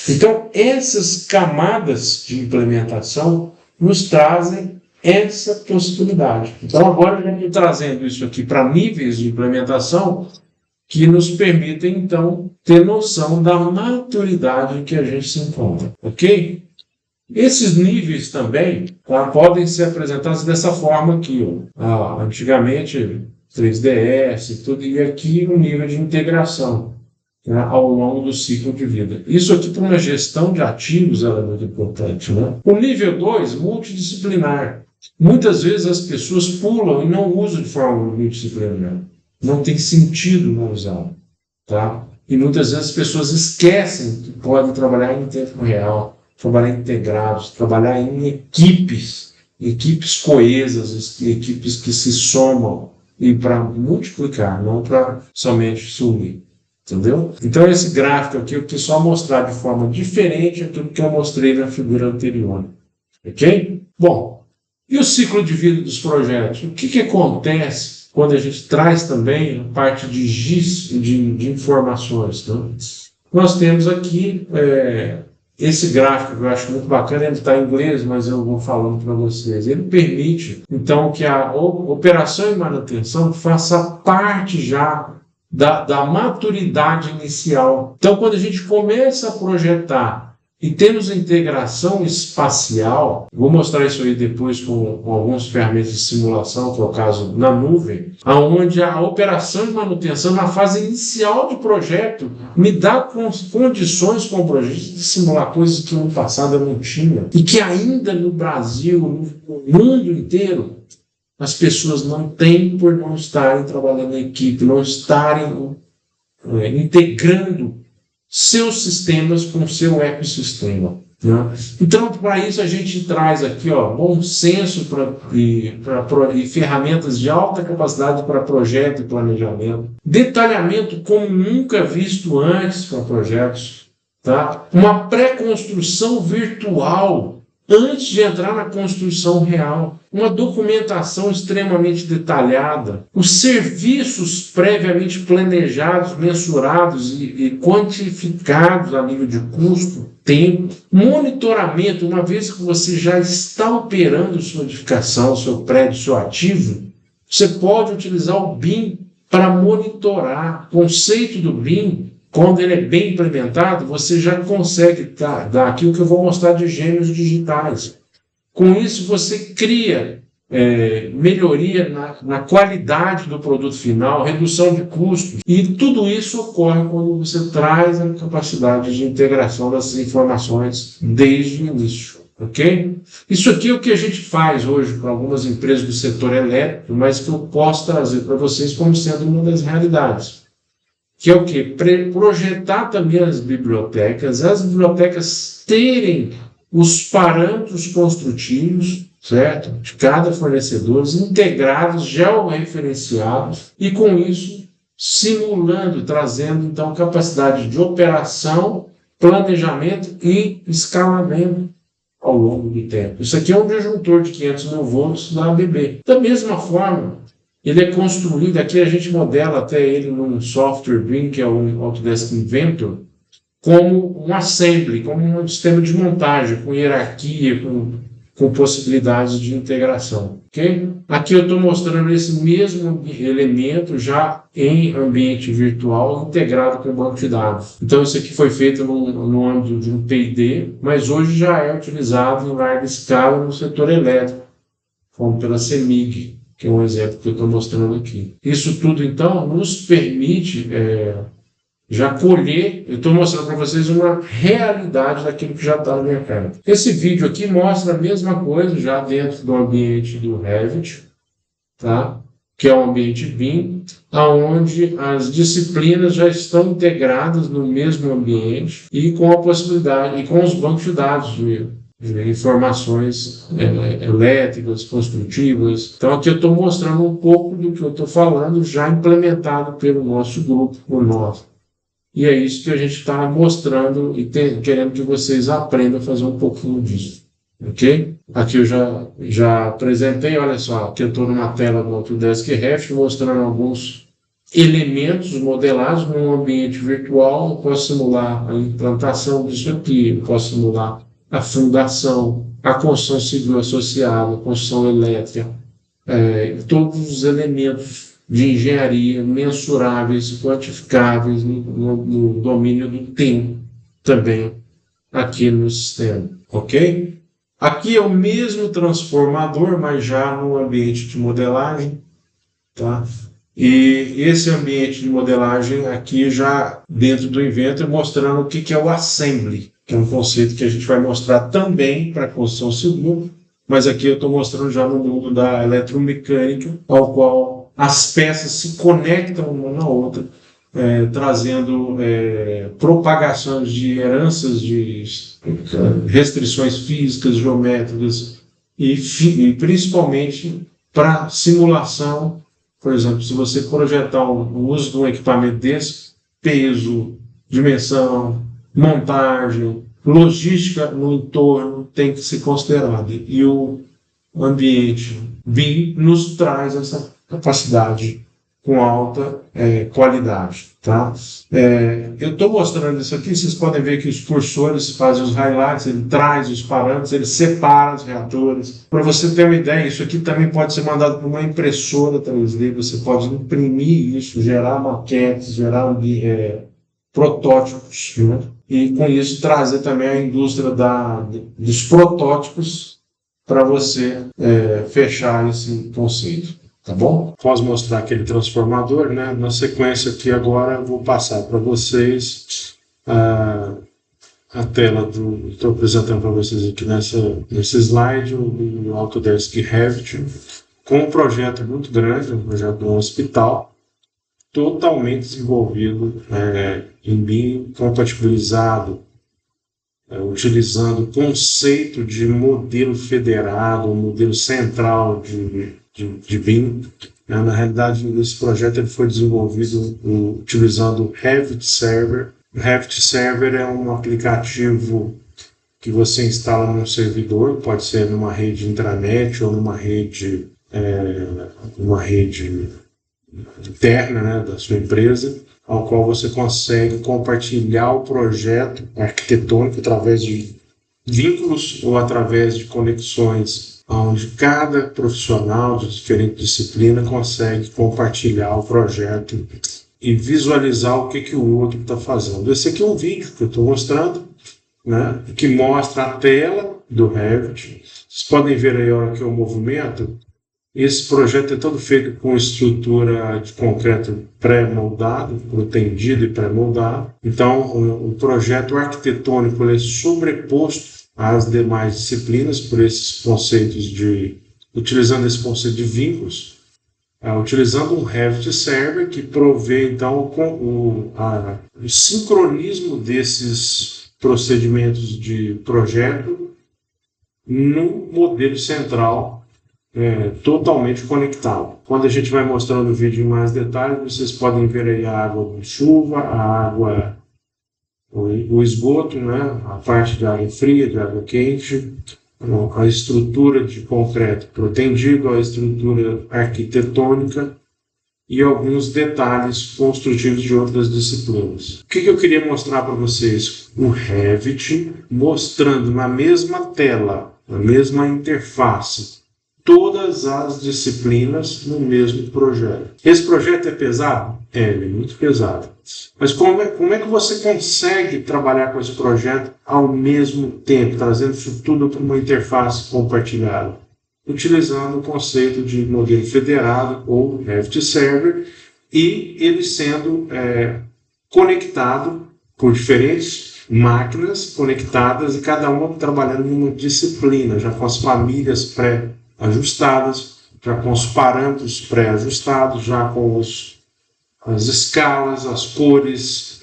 Então, essas camadas de implementação nos trazem essa possibilidade. Então, agora a gente está trazendo isso aqui para níveis de implementação que nos permitem, então, ter noção da maturidade que a gente se encontra. Ok? Esses níveis também podem ser apresentados dessa forma aqui. Antigamente, 3DS e tudo, e aqui o nível de integração, né, ao longo do ciclo de vida. Isso aqui para uma gestão de ativos é muito importante. Né? O nível 2, multidisciplinar. Muitas vezes as pessoas pulam e não usam de forma multidisciplinar. Não tem sentido não usar, tá? E muitas vezes as pessoas esquecem que podem trabalhar em tempo real, trabalhar integrados, trabalhar em equipes coesas, equipes que se somam e para multiplicar, não para somente sumir. Entendeu? Então, esse gráfico aqui eu quis só mostrar de forma diferente aquilo que eu mostrei na figura anterior. Ok? Bom, e o ciclo de vida dos projetos? O que acontece quando a gente traz também a parte de GIS, de informações? Né? Nós temos aqui esse gráfico que eu acho muito bacana, ele está em inglês, mas eu vou falando para vocês. Ele permite, então, que a operação e manutenção faça parte já da maturidade inicial. Então, quando a gente começa a projetar e temos a integração espacial, vou mostrar isso aí depois com algumas ferramentas de simulação, que é o caso na nuvem, onde a operação e manutenção na fase inicial do projeto me dá condições com o projeto de simular coisas que no passado eu não tinha e que ainda no Brasil, no mundo inteiro, as pessoas não têm por não estarem trabalhando em equipe, não estarem integrando seus sistemas com o seu ecossistema. Né? Então, para isso, a gente traz aqui bom senso e ferramentas de alta capacidade para projeto e planejamento, detalhamento como nunca visto antes para projetos, tá? Uma pré-construção virtual antes de entrar na construção real, uma documentação extremamente detalhada, os serviços previamente planejados, mensurados e quantificados a nível de custo, tempo, monitoramento, uma vez que você já está operando sua edificação, seu prédio, seu ativo, você pode utilizar o BIM para monitorar. O conceito do BIM, quando ele é bem implementado, você já consegue dar aquilo que eu vou mostrar de gêmeos digitais. Com isso, você cria melhoria na qualidade do produto final, redução de custos, e tudo isso ocorre quando você traz a capacidade de integração das informações desde o início. Ok? Isso aqui é o que a gente faz hoje para algumas empresas do setor elétrico, mas que eu posso trazer para vocês como sendo uma das realidades. Que é o quê? Projetar também as bibliotecas terem os parâmetros construtivos, certo? De cada fornecedor, integrados, georreferenciados, e com isso simulando, trazendo então capacidade de operação, planejamento e escalamento ao longo do tempo. Isso aqui é um disjuntor de 500 mil volts da ABB. Da mesma forma, ele é construído, aqui a gente modela até ele num software BIM, que é o Autodesk Inventor, como um assembly, como um sistema de montagem, com hierarquia, com possibilidades de integração. Okay? Aqui eu estou mostrando esse mesmo elemento já em ambiente virtual, integrado com o banco de dados. Então isso aqui foi feito no âmbito de um P&D, mas hoje já é utilizado em larga escala no setor elétrico, como pela CEMIG, que é um exemplo que eu estou mostrando aqui. Isso tudo, então, nos permite já colher, eu estou mostrando para vocês uma realidade daquilo que já está no mercado. Esse vídeo aqui mostra a mesma coisa já dentro do ambiente do Revit, tá? Que é um ambiente BIM, onde as disciplinas já estão integradas no mesmo ambiente e com a possibilidade, e com os bancos de dados de informações elétricas, construtivas. Então aqui eu estou mostrando um pouco do que eu estou falando, já implementado pelo nosso grupo, por nós. E é isso que a gente está mostrando e querendo que vocês aprendam a fazer um pouquinho disso. Ok? Aqui eu já apresentei, olha só, aqui eu estou numa tela do Autodesk Revit mostrando alguns elementos modelados num ambiente virtual. Eu posso simular a implantação disso aqui, eu posso simular a fundação, a construção civil associada, a construção elétrica, todos os elementos de engenharia mensuráveis, quantificáveis no domínio do tempo também aqui no sistema, ok? Aqui é o mesmo transformador, mas já no ambiente de modelagem, tá? E esse ambiente de modelagem aqui já dentro do Inventor mostrando o que é o Assembly, que é um conceito que a gente vai mostrar também para a construção civil, mas aqui eu estou mostrando já no mundo da eletromecânica, ao qual as peças se conectam uma na outra, trazendo propagações de heranças, de restrições físicas, geométricas e principalmente para simulação. Por exemplo, se você projetar o uso de um equipamento desse, peso, dimensão, montagem, logística no entorno tem que ser considerado. E o ambiente BIM nos traz essa capacidade com alta qualidade. Tá? Eu estou mostrando isso aqui, vocês podem ver que os cursores fazem os highlights, ele traz os parâmetros, ele separa os reatores. Para você ter uma ideia, isso aqui também pode ser mandado para uma impressora 3D, você pode imprimir isso, gerar maquetes, gerar protótipos, né? E com isso trazer também a indústria dos protótipos para você fechar esse conceito. Tá bom? Posso mostrar aquele transformador, né? Na sequência aqui agora eu vou passar para vocês a tela estou apresentando para vocês aqui nesse slide o Autodesk Revit, com um projeto muito grande, um projeto de um hospital, totalmente desenvolvido em BIM, compatibilizado, utilizando o conceito de modelo federado, um modelo central de BIM. Na realidade, esse projeto ele foi desenvolvido utilizando o Revit Server. O Revit Server é um aplicativo que você instala num servidor, pode ser numa rede intranet ou numa rede interna, né, da sua empresa, ao qual você consegue compartilhar o projeto arquitetônico através de vínculos ou através de conexões, onde cada profissional de diferente disciplina consegue compartilhar o projeto e visualizar o que o outro está fazendo. Esse aqui é um vídeo que eu estou mostrando, né, que mostra a tela do Revit. Vocês podem ver aí a hora que eu movimento. Esse projeto é todo feito com estrutura de concreto pré-moldado, protendido e pré-moldado. Então, o projeto arquitetônico é sobreposto às demais disciplinas por esses conceitos utilizando esse conceito de vínculos, utilizando um Revit Server que provê, então, o sincronismo desses procedimentos de projeto num modelo central totalmente conectado. Quando a gente vai mostrando o vídeo em mais detalhes, vocês podem ver aí a água de chuva, a água, o esgoto, né? A parte de água fria, de água quente, a estrutura de concreto protendido, a estrutura arquitetônica e alguns detalhes construtivos de outras disciplinas. O que eu queria mostrar para vocês? O Revit mostrando na mesma tela, na mesma interface, todas as disciplinas no mesmo projeto. Esse projeto é pesado? Ele é muito pesado. Mas como é que você consegue trabalhar com esse projeto ao mesmo tempo, trazendo isso tudo para uma interface compartilhada? Utilizando o conceito de modelo federado ou Revit Server e ele sendo conectado por diferentes máquinas conectadas e cada uma trabalhando em uma disciplina, já com as famílias pré-ajustadas, já com os parâmetros pré-ajustados, já com as escalas, as cores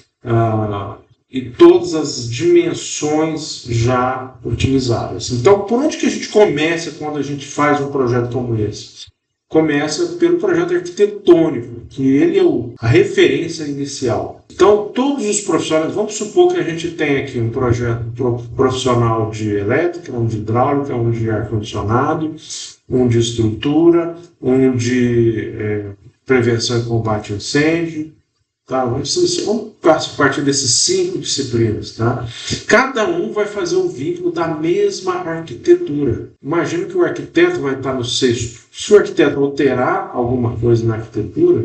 e todas as dimensões já utilizadas. Então, por onde que a gente começa quando a gente faz um projeto como esse? Começa pelo projeto arquitetônico, que ele é a referência inicial. Então, todos os profissionais, vamos supor que a gente tem aqui um projeto profissional de elétrica, um de hidráulica, um de ar-condicionado, um de estrutura, um de prevenção e combate a incêndio. Tá? Vamos partir desses 5 disciplinas. Tá? Cada um vai fazer um vínculo da mesma arquitetura. Imagina que o arquiteto vai estar no 6º. Se o arquiteto alterar alguma coisa na arquitetura,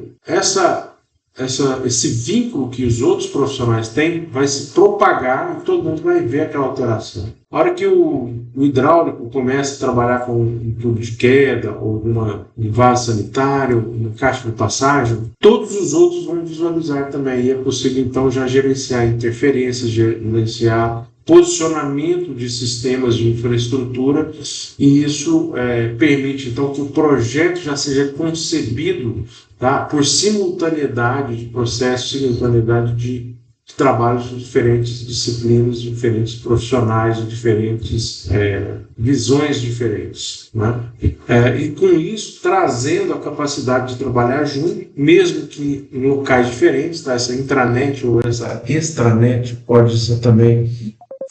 esse vínculo que os outros profissionais têm vai se propagar e todo mundo vai ver aquela alteração. A hora que o hidráulico começa a trabalhar com um tubo de queda, ou um vaso sanitário, uma caixa de passagem, todos os outros vão visualizar também. E é possível, então, já gerenciar interferências, gerenciar posicionamento de sistemas de infraestrutura, e isso permite, então, que o projeto já seja concebido, tá, por simultaneidade de processos, simultaneidade de trabalhos de diferentes disciplinas, diferentes profissionais, de diferentes visões diferentes, né? E com isso, trazendo a capacidade de trabalhar junto, mesmo que em locais diferentes, tá? Essa intranet ou essa extranet pode ser também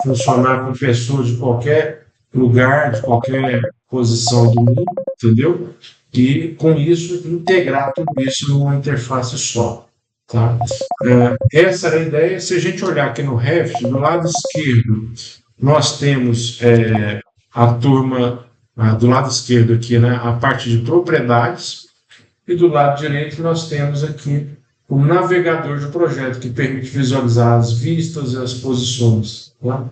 funcionar com pessoas de qualquer lugar, de qualquer posição do mundo, entendeu? E com isso integrar tudo isso numa interface só. Tá? Essa era a ideia. Se a gente olhar aqui no Revit, do lado esquerdo, nós temos a turma, do lado esquerdo aqui, né, a parte de propriedades, e do lado direito nós temos aqui o navegador de projeto, que permite visualizar as vistas e as posições. Tá?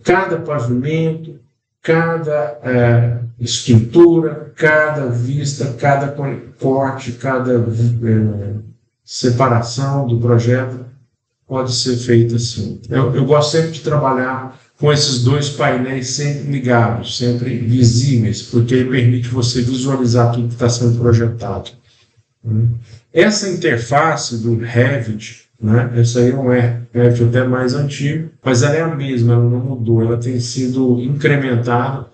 Cada pavimento, cada estrutura, cada vista, cada corte, cada separação do projeto pode ser feita assim. Eu gosto sempre de trabalhar com esses dois painéis sempre ligados, sempre visíveis, porque ele permite você visualizar tudo que está sendo projetado. Essa interface do Revit, né, essa aí não é Revit até mais antigo, mas ela é a mesma, ela não mudou, ela tem sido incrementada.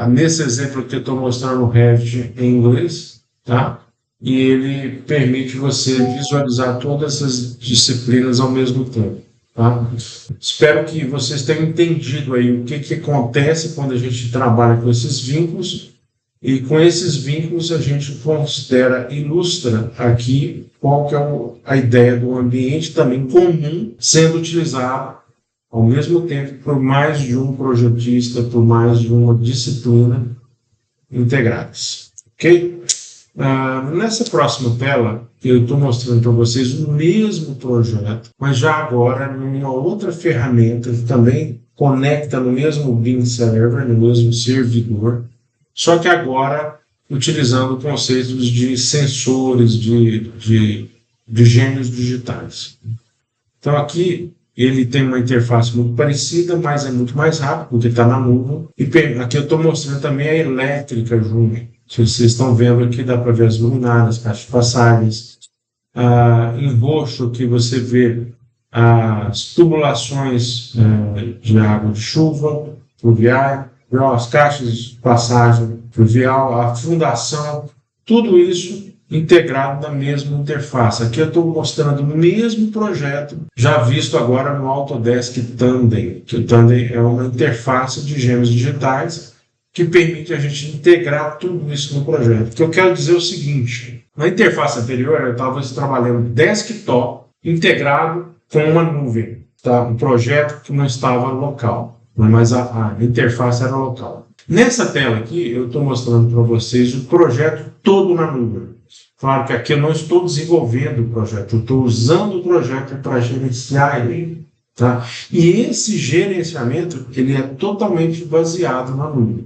Nesse exemplo que eu estou mostrando o Revit em inglês, tá? E ele permite você visualizar todas essas disciplinas ao mesmo tempo. Tá? Espero que vocês tenham entendido aí o que acontece quando a gente trabalha com esses vínculos, e com esses vínculos a gente considera, ilustra aqui qual que é a ideia do ambiente também comum sendo utilizado ao mesmo tempo por mais de um projetista, por mais de uma disciplina integradas. Ok? Nessa próxima tela, eu estou mostrando para vocês o mesmo projeto, mas já agora numa outra ferramenta que também conecta no mesmo BIM Server, no mesmo servidor, só que agora utilizando conceitos de sensores, de gêmeos digitais. Então aqui ele tem uma interface muito parecida, mas é muito mais rápido, porque está na nuvem. E aqui eu estou mostrando também a elétrica junto. Se vocês estão vendo aqui, dá para ver as luminárias, caixas de passagens. Em roxo, aqui você vê as tubulações de água de chuva, fluvial, as caixas de passagem fluvial, a fundação, tudo isso integrado na mesma interface. Aqui eu estou mostrando o mesmo projeto, já visto agora no Autodesk Tandem, que o Tandem é uma interface de gêmeos digitais que permite a gente integrar tudo isso no projeto. O que eu quero dizer é o seguinte: na interface anterior eu estava trabalhando desktop integrado com uma nuvem, tá? Um projeto que não estava local, mas a interface era local. Nessa tela aqui eu estou mostrando para vocês o projeto todo na nuvem. Claro que aqui eu não estou desenvolvendo o projeto, eu estou usando o projeto para gerenciar ele. Tá? E esse gerenciamento ele é totalmente baseado na nuvem.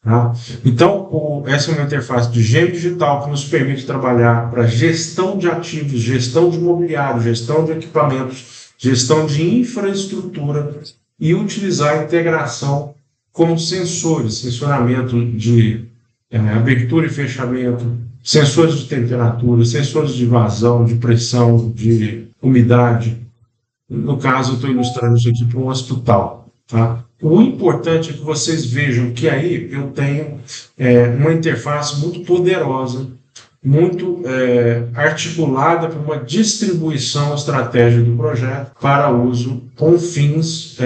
Tá? Então, essa é uma interface de gêmeo digital que nos permite trabalhar para gestão de ativos, gestão de imobiliário, gestão de equipamentos, gestão de infraestrutura e utilizar a integração com sensores, sensoramento de abertura e fechamento, sensores de temperatura, sensores de vazão, de pressão, de umidade. No caso, eu estou ilustrando isso aqui para um hospital. Tá? O importante é que vocês vejam que aí eu tenho uma interface muito poderosa, muito articulada para uma distribuição estratégica do projeto para uso com fins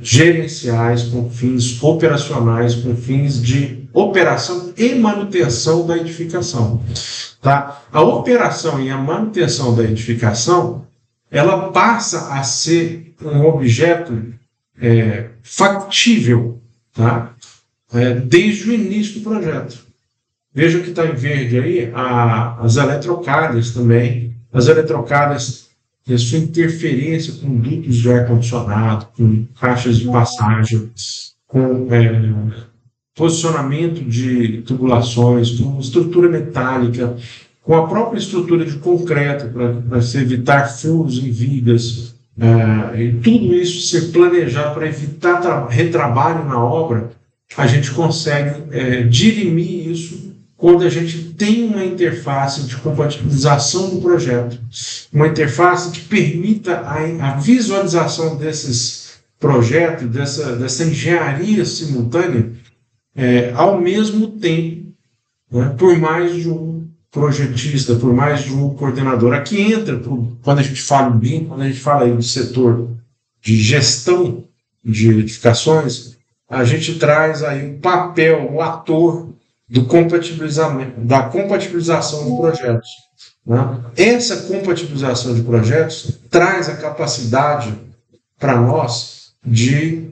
gerenciais, com fins operacionais, com fins de operação e manutenção da edificação. Tá? A operação e a manutenção da edificação ela passa a ser um objeto factível, tá? Desde o início do projeto. Veja que está em verde aí as eletrocadas também. As eletrocadas e a sua interferência com dutos de ar-condicionado, com caixas de passagem, com posicionamento de tubulações, com estrutura metálica, com a própria estrutura de concreto para se evitar furos em vigas, e tudo isso ser planejado para evitar retrabalho na obra, a gente consegue dirimir isso quando a gente tem uma interface de compatibilização do projeto, uma interface que permita a visualização desses projetos, dessa engenharia simultânea, ao mesmo tempo, né, por mais de um projetista, por mais de um coordenador. Aqui entra, quando a gente fala em BIM, quando a gente fala aí do setor de gestão de edificações, a gente traz aí o papel, o ator do compatibilizamento, da compatibilização de projetos, né? Essa compatibilização de projetos traz a capacidade para nós de,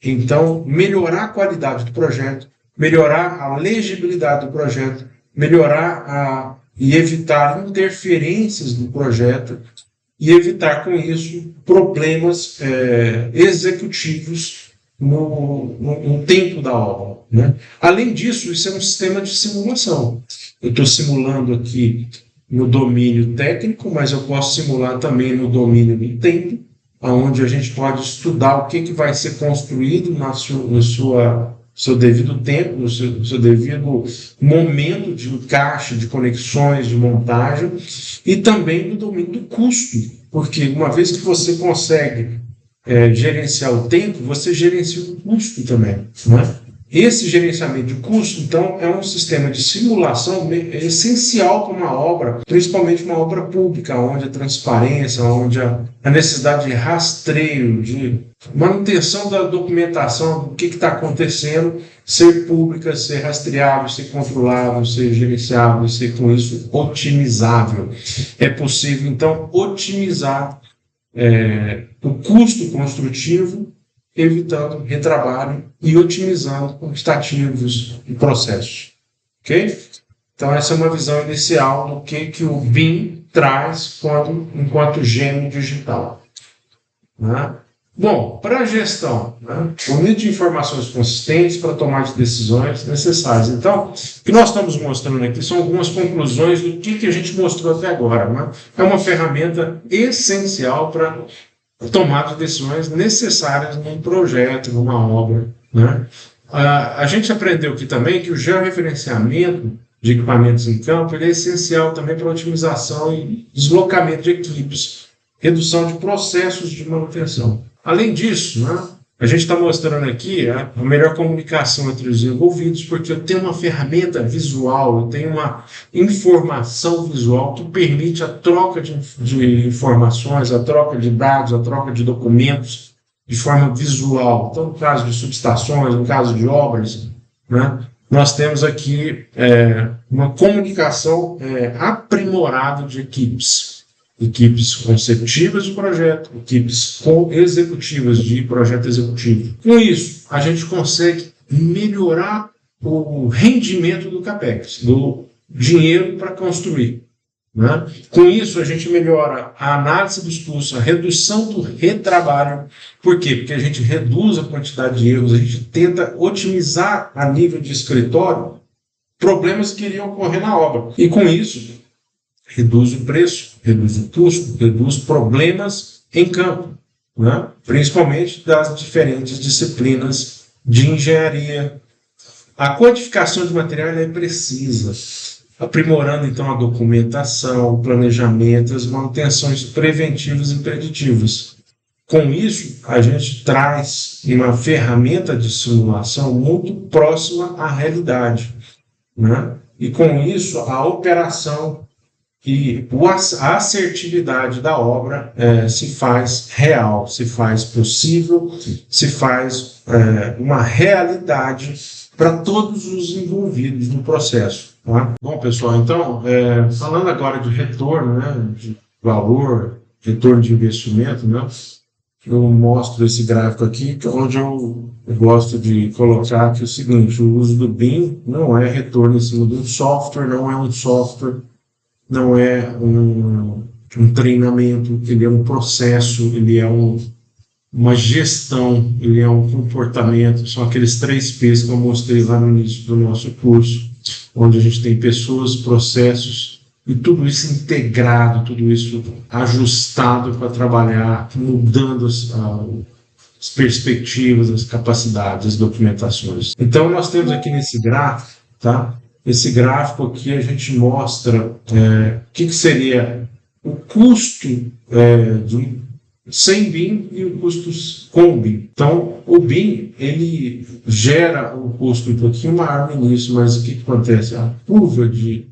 então, melhorar a qualidade do projeto, melhorar a legibilidade do projeto, melhorar e evitar interferências do projeto e evitar, com isso, problemas executivos no tempo da obra, né? Além disso, isso é um sistema de simulação. Eu estou simulando aqui no domínio técnico, mas eu posso simular também no domínio do tempo, onde a gente pode estudar o que vai ser construído no seu devido tempo, no seu devido momento de encaixe, de conexões, de montagem, e também no domínio do custo, porque uma vez que você consegue gerenciar o tempo, você gerencia o custo também, né? Esse gerenciamento de custo, então, é um sistema de simulação essencial para uma obra, principalmente uma obra pública, onde a transparência, onde a necessidade de rastreio, de manutenção da documentação do que está acontecendo, ser pública, ser rastreável, ser controlável, ser gerenciável, ser, com isso, otimizável. É possível, então, otimizar o custo construtivo, evitando retrabalho e otimizando quantitativos e processos. Ok? Então, essa é uma visão inicial do que o BIM traz enquanto gênio digital. Né? Bom, para a gestão, né? Unir de informações consistentes para tomar de decisões necessárias. Então, o que nós estamos mostrando aqui são algumas conclusões do que a gente mostrou até agora. Né? É uma ferramenta essencial para tomar de decisões necessárias num projeto, numa obra, né? A gente aprendeu aqui também que o georreferenciamento de equipamentos em campo ele é essencial também para a otimização e deslocamento de equipes, redução de processos de manutenção. Além disso, né, a gente está mostrando aqui a melhor comunicação entre os envolvidos, porque eu tenho uma ferramenta visual, eu tenho uma informação visual que permite a troca de informações, a troca de dados, a troca de documentos de forma visual. Então, no caso de subestações, no caso de obras, né, nós temos aqui uma comunicação aprimorada de equipes conceptivas de projeto, equipes executivas de projeto executivo. Com isso, a gente consegue melhorar o rendimento do CAPEX, do dinheiro para construir, né? Com isso, a gente melhora a análise dos custos, a redução do retrabalho. Por quê? Porque a gente reduz a quantidade de erros, a gente tenta otimizar a nível de escritório problemas que iriam ocorrer na obra. E com isso, reduz o preço, reduz o custo, reduz problemas em campo, né? Principalmente das diferentes disciplinas de engenharia. A quantificação de material é precisa, aprimorando então a documentação, o planejamento, as manutenções preventivas e preditivas. Com isso, a gente traz uma ferramenta de simulação muito próxima à realidade, né? E com isso, a operação e a assertividade da obra se faz real, se faz possível, se faz uma realidade para todos os envolvidos no processo. Tá? Bom, pessoal, então, falando agora de retorno, né, de valor, retorno de investimento, né, eu mostro esse gráfico aqui, onde eu gosto de colocar aqui o seguinte: o uso do BIM não é retorno em cima de um software, não é um software, não é um treinamento, ele é um processo, ele é uma gestão, ele é um comportamento. São aqueles 3 P's que eu mostrei lá no início do nosso curso, onde a gente tem pessoas, processos e tudo isso integrado, tudo isso ajustado para trabalhar, mudando as perspectivas, as capacidades, as documentações. Então, nós temos aqui nesse gráfico, tá? Esse gráfico aqui a gente mostra o que seria o custo de sem BIM e o custo com BIM. Então, o BIM, ele gera um custo um pouquinho maior no início, mas o que acontece? A curva de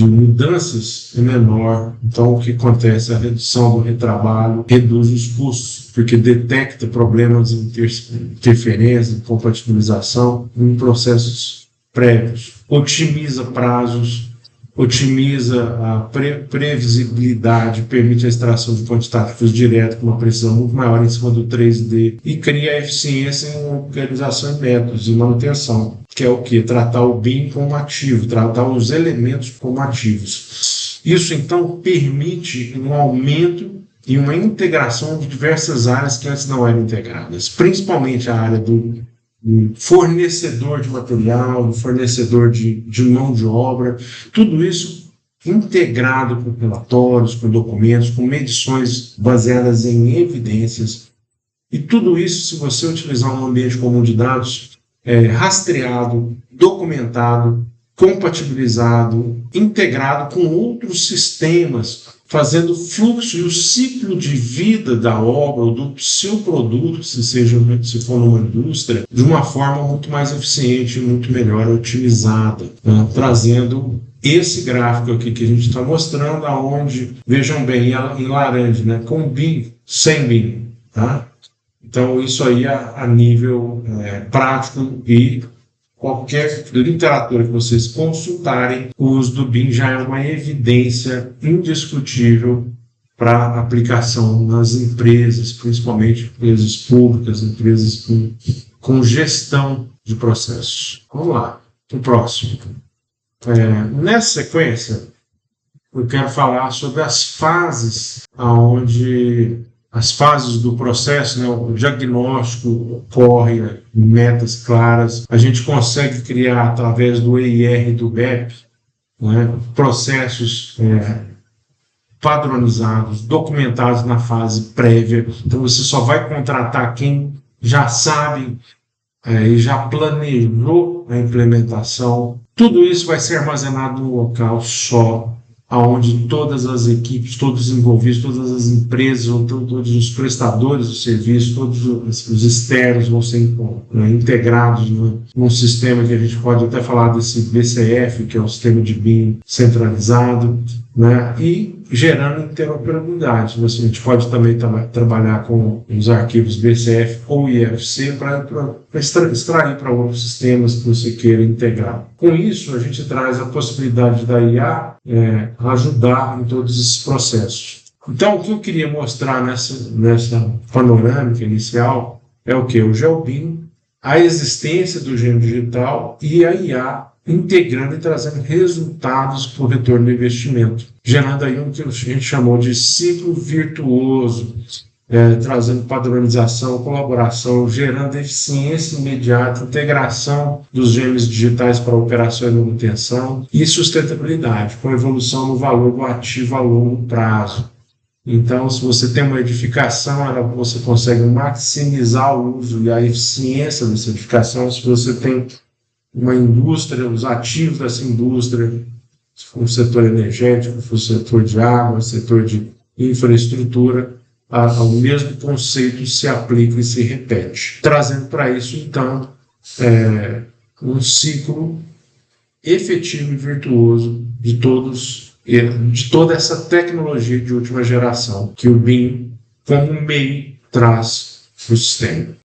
mudanças é menor. Então, o que acontece? A redução do retrabalho reduz os custos, porque detecta problemas de interferência, de compatibilização em processos prévios, otimiza prazos, otimiza a previsibilidade, permite a extração de quantitativos direto com uma precisão muito maior em cima do 3D e cria eficiência em organização e métodos e manutenção, que é o que? Tratar o BIM como ativo, tratar os elementos como ativos. Isso, então, permite um aumento e uma integração de diversas áreas que antes não eram integradas, principalmente a área do fornecedor de material, do fornecedor de mão de obra, tudo isso integrado com relatórios, com documentos, com medições baseadas em evidências. E tudo isso, se você utilizar um ambiente comum de dados, rastreado, documentado, compatibilizado, integrado com outros sistemas, fazendo o fluxo e o ciclo de vida da obra ou do seu produto, se for numa indústria, de uma forma muito mais eficiente, muito melhor otimizada, né? Trazendo esse gráfico aqui que a gente está mostrando, aonde, vejam bem, em laranja, né? Com BIM, sem BIM, tá? Então, isso aí a nível prático, e qualquer literatura que vocês consultarem, o uso do BIM já é uma evidência indiscutível para aplicação nas empresas, principalmente empresas públicas, empresas com gestão de processos. Vamos lá, o próximo. Nessa sequência, eu quero falar sobre as fases do processo, né? O diagnóstico ocorre, metas claras. A gente consegue criar, através do EIR e do BEP, né, processos padronizados, documentados na fase prévia. Então, você só vai contratar quem já sabe e já planejou a implementação. Tudo isso vai ser armazenado num local só, onde todas as equipes, todos os envolvidos, todas as empresas, todos os prestadores do serviço, todos os externos vão ser integrados num sistema que a gente pode até falar desse BCF, que é o sistema de BIM centralizado, né? E gerando interoperabilidade. A gente pode também trabalhar com os arquivos BCF ou IFC para extrair para outros sistemas que você queira integrar. Com isso, a gente traz a possibilidade da IA ajudar em todos esses processos. Então, o que eu queria mostrar nessa panorâmica inicial é o que? O GeoBIM, a existência do gênero digital e a IA integrando e trazendo resultados para o retorno do investimento, gerando aí o que a gente chamou de ciclo virtuoso, trazendo padronização, colaboração, gerando eficiência imediata, integração dos gêmeos digitais para operação e manutenção e sustentabilidade, com evolução no valor do ativo a longo prazo. Então, se você tem uma edificação, você consegue maximizar o uso e a eficiência dessa edificação. Se você tem uma indústria, os ativos dessa indústria, se for o setor energético, se for o setor de água, setor de infraestrutura, o mesmo conceito se aplica e se repete, trazendo para isso, então, um ciclo efetivo e virtuoso de toda essa tecnologia de última geração que o BIM, como meio, traz para o sistema.